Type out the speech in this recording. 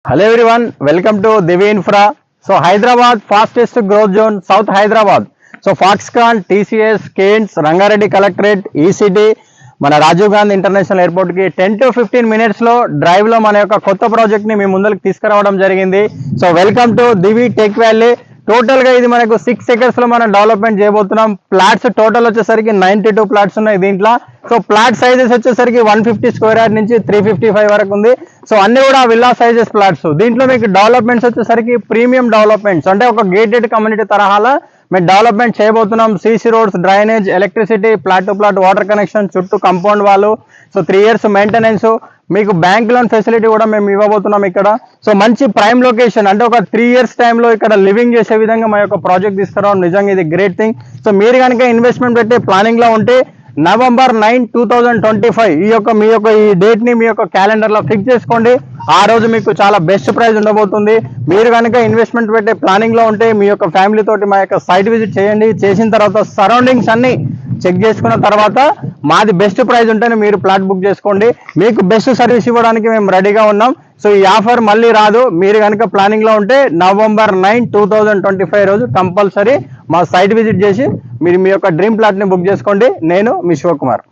Hello everyone, welcome to Divi Infra. So Hyderabad fastest growth zone, South Hyderabad. So Foxconn, TCS, Keynes, Rangareddy Collectorate, ECT, మన Rajiv Gandhi international airport కి 10 to 15 minutes లో drive లో మన యొక్క కొత్త project ని మీ ముందుకు తీసుకురావడం జరిగింది. So welcome to Divi tech valley. Total గా ఇది మనకు 6 acres లో మనం డెవలప్మెంట్ చేయబోతున్నాం. ప్లాట్స్ టోటల్ వచ్చేసరికి 92 ప్లాట్స్ ఉన్నాయి దీంట్లో. సో ప్లాట్ సైజెస్ వచ్చేసరికి 150 స్క్వేర్ యార్డ్ నుంచి 355 వరకు ఉంది. సో అన్ని కూడా విల్లా సైజెస్ ప్లాట్స్. దీంట్లో మీకు డెవలప్మెంట్స్ వచ్చేసరికి ప్రీమియం డెవలప్మెంట్స్, అంటే ఒక గేటెడ్ కమ్యూనిటీ తరహాలో మేము డెవలప్మెంట్ చేయబోతున్నాం. CC roads, drainage, electricity, plot to plot water connection, చుట్టూ కంపౌండ్ వాళ్ళు. సో 3 years మెయింటెనెన్స్, మీకు బ్యాంక్ లోన్ ఫెసిలిటీ కూడా మేము ఇవ్వబోతున్నాం ఇక్కడ. సో మంచి ప్రైమ్ లొకేషన్, అంటే ఒక 3 years టైంలో ఇక్కడ లివింగ్ చేసే విధంగా మా యొక్క ప్రాజెక్ట్ తీసుకురావడం నిజంగా ఇది గ్రేట్ థింగ్. సో మీరు కనుక ఇన్వెస్ట్మెంట్ పెట్టే ప్లానింగ్ లో ఉంటే November 9, 2025 మీ యొక్క ఈ డేట్ ని మీ యొక్క క్యాలెండర్ లో ఫిక్స్ చేసుకోండి. ఆ రోజు మీకు చాలా బెస్ట్ ప్రైస్ ఉండబోతుంది. మీరు కనుక ఇన్వెస్ట్మెంట్ పెట్టే ప్లానింగ్ లో ఉంటే మీ యొక్క ఫ్యామిలీ తోటి మా యొక్క సైట్ విజిట్ చేయండి. చేసిన తర్వాత సరౌండింగ్స్ అన్ని చెక్ చేసుకున్న తర్వాత మాది బెస్ట్ ప్రైస్ ఉంటేనే మీరు ప్లాట్ బుక్ చేసుకోండి. మీకు బెస్ట్ సర్వీస్ ఇవ్వడానికి మేము రెడీగా ఉన్నాం. సో ఈ ఆఫర్ మళ్ళీ రాదు. మీరు కనుక ప్లానింగ్ లో ఉంటే November 9, 2025 రోజు కంపల్సరీ మా సైట్ విజిట్ చేసి మీరు మీ యొక్క డ్రీమ్ ప్లాట్ ని బుక్ చేసుకోండి. నేను మీ శివకుమార్.